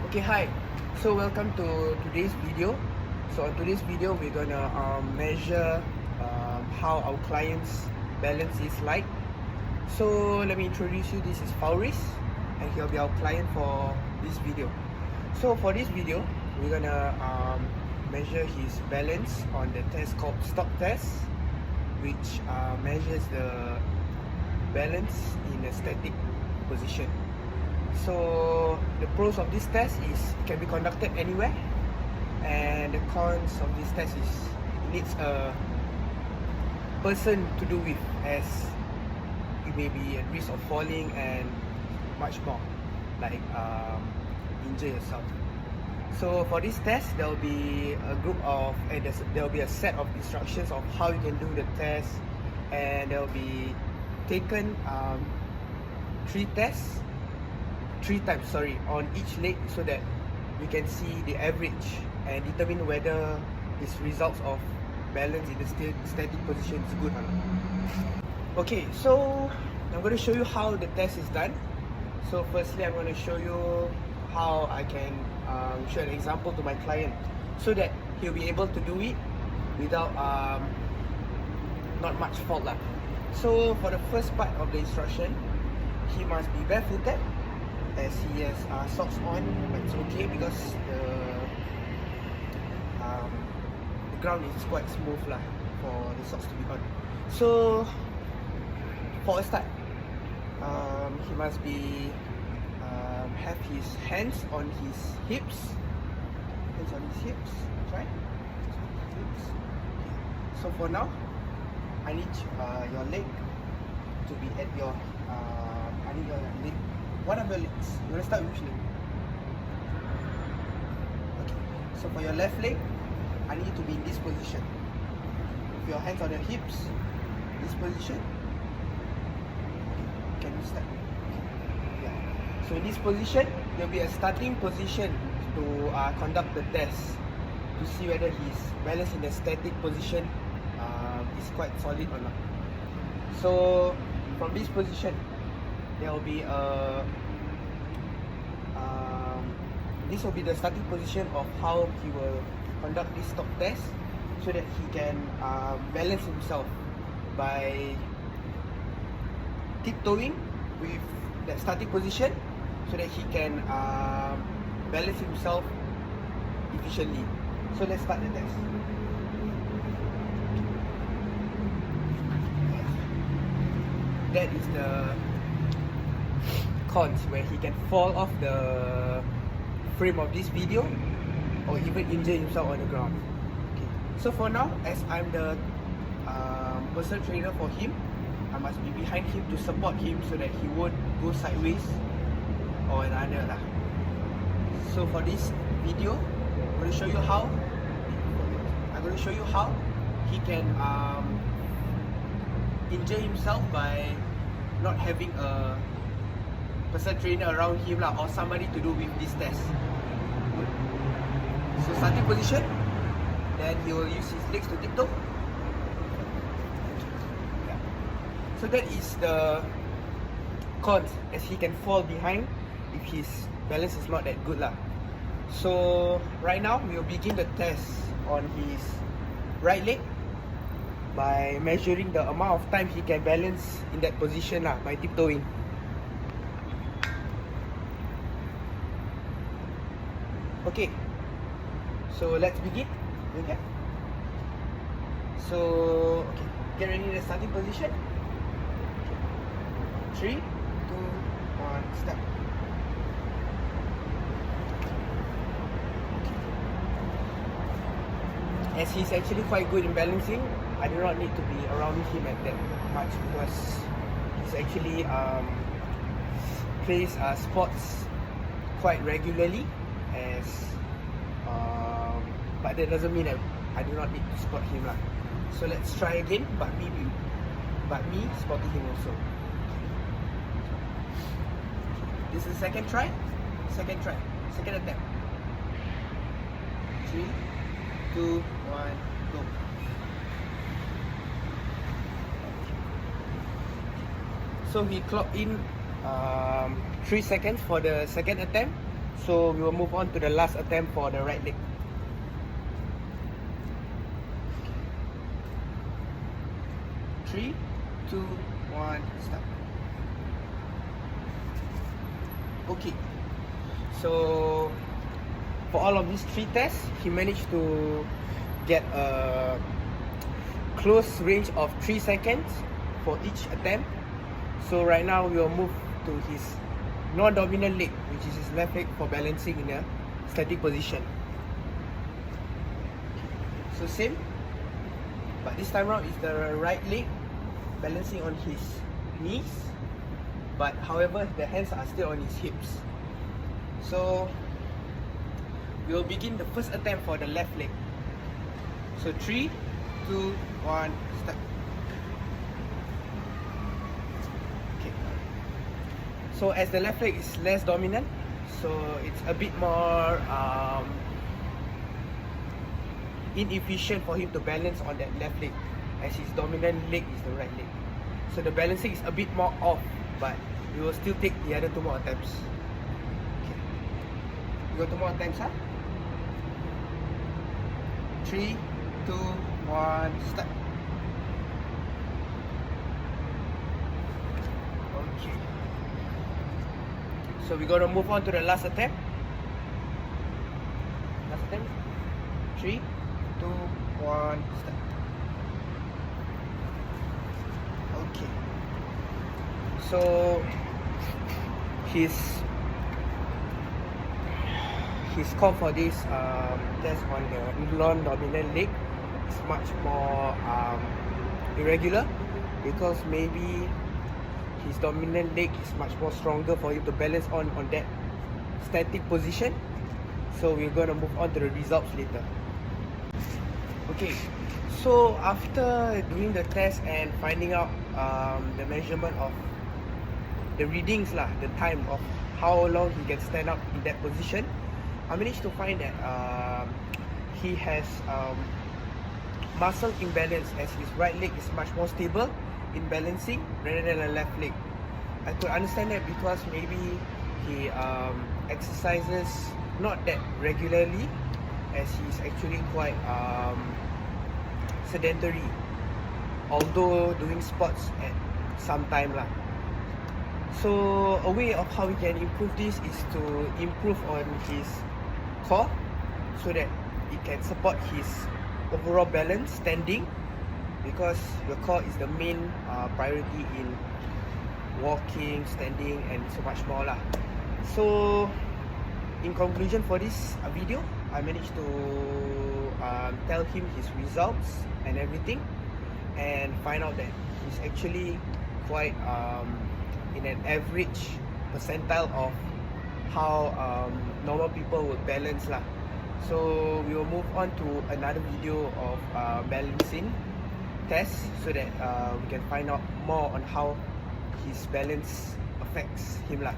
Okay, hi. So welcome to today's video. So on today's video, we're gonna measure how our client's balance is like. So let me introduce you. This is Fauris, and he'll be our client for this video. So for this video, we're gonna measure his balance on the test called stock test, which measures the balance in a static position. So the pros of this test is it can be conducted anywhere, and the cons of this test is it needs a person to do with, as you may be at risk of falling and much more, like injure yourself. So for this test, there will be a group of there will be a set of instructions of how you can do the test, and there will be taken three times on each leg, so that we can see the average and determine whether his results of balance in the static position is good or not. Okay, so I'm going to show you how the test is done. So firstly, I'm going to show you how I can show an example to my client, so that he'll be able to do it without not much fault lah. So for the first part of the instruction, he must be barefooted, as he has socks on, but it's okay because the ground is quite smooth lah for the socks to be on. So for a start, he must be have his hands on his hips. Right? Hips. So for now, I need your leg to be at your I need your leg. One of your legs. You want to start with which leg? Okay. So for your left leg, I need you to be in this position. With your hands on your hips, this position. Can you start? Yeah. So in this position, there will be a starting position to conduct the test, to see whether his balance in the static position is quite solid or not. So from this position, there will be this will be the starting position of how he will conduct this stock test, so that he can balance himself by tiptoeing with that starting position, so that he can balance himself efficiently. So let's start the test. That is the cons, where he can fall off the frame of this video or even injure himself on the ground. Okay. So for now, as I'm the personal trainer for him, I must be behind him to support him, so that he won't go sideways or another lah. So for this video, I'm going to show you how he can injure himself by not having a personal trainer around him lah, or somebody to do with this test. So starting position, then he will use his legs to tiptoe. Yeah. So that is the cons, as he can fall behind if his balance is not that good lah. So right now we will begin the test on his right leg by measuring the amount of time he can balance in that position lah, by tiptoeing. Okay, so let's begin. Okay. So get ready in the starting position. 3, 2, 1, start. As he's actually quite good in balancing, I do not need to be around him at that much, because he's actually plays sports quite regularly, but that doesn't mean that I do not need to spot him lah. So let's try again, but me spotting him also. This is the second attempt. 3, 2, 1, go. So he clocked in 3 seconds for the second attempt. So we will move on to the last attempt for the right leg. Three, two, one, start. Okay, so for all of these 3 tests, he managed to get a close range of 3 seconds for each attempt. So right now we will move to his non-dominant leg, which is his left leg, for balancing in a static position. So same, but this time around is the right leg balancing on his knees, but however the hands are still on his hips. So we will begin the first attempt for the left leg. So 3, 2, 1, start. Okay. So as the left leg is less dominant, so it's a bit more inefficient for him to balance on that left leg, as his dominant leg is the right leg. So the balancing is a bit more off, but we will still take the other 2 more attempts. Okay. We got 2 more attempts, huh? 3, 2, 1, start. Okay. So we're gonna move on to the last attempt. Last attempt. 3, 2, 1, start. Okay. So his score for this test on the non-dominant leg is much more irregular, because maybe his dominant leg is much more stronger for him to balance on that static position. So we're gonna move on to the results later. Okay, so after doing the test and finding out the measurement of the readings lah, the time of how long he can stand up in that position, I managed to find that he has muscle imbalance, as his right leg is much more stable in balancing rather than the left leg. I could understand that because maybe he exercises not that regularly, as he's actually quite sedentary, although doing sports at some time lah. So a way of how we can improve this is to improve on his core, so that it can support his overall balance standing, because your core is the main priority in walking, standing, and so much more lah. So in conclusion for this video, I managed to tell him his results and everything, and find out that he's actually quite in an average percentile of how normal people would balance lah. So we will move on to another video of balancing test, so that we can find out more on how his balance affects him lah.